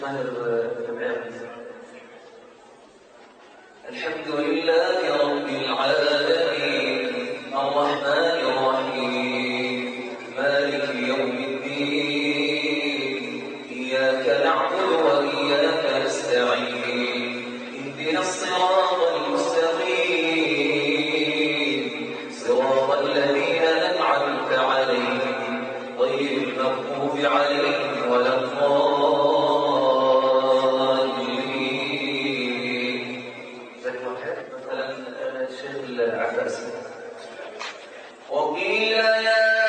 ماهر جمعية. الحمد لله رب العالمين الرحمن الرحيم مالك يوم الدين إياك نعبد وإياك نستعين اهدنا الصراط المستقيم صراط الذين أنعمت عليهم غير المغضوب عليهم ولا الضالين. مثلا الشيخ العباس وقيل يا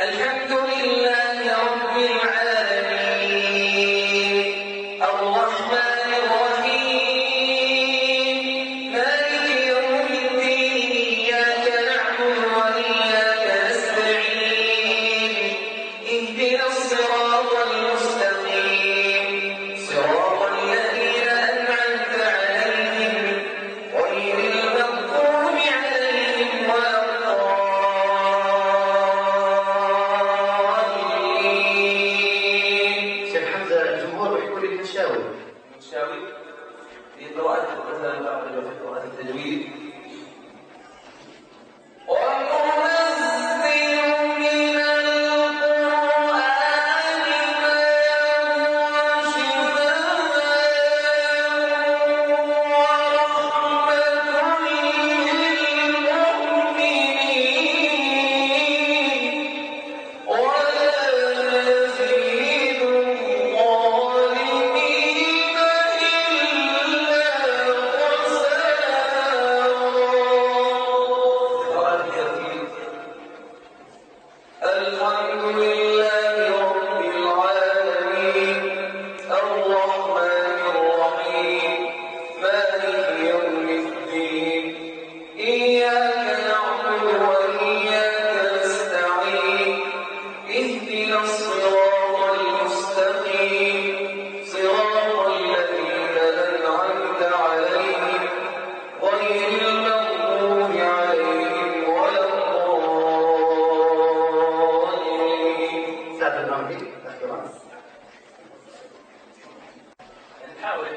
الحمد لله رب العالمين الرحمن الرحيم مالك يوم الدين إياك نعبد وإياك نستعين اهدنا الصراط المستقيم صراط الذين أنعمت عليهم غير المغضوب عليهم ولا في قراءة مثلا قراءة التجويد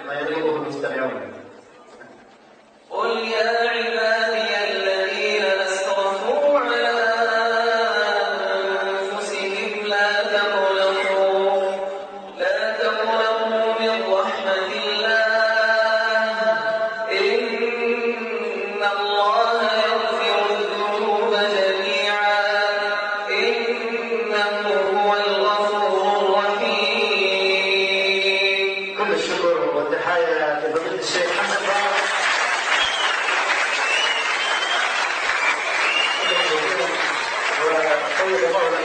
ما يغلبه المستمعون. قل يا عبادي الذين أسرفوا على أنفسهم لا تقنطوا من رحمة الله إن الله يغفر الذنوب جميعا إنه هو الغفور الرحيم. كل الشكر والتحايا لفضيلة الشيخ حسن بارك. وطيب الله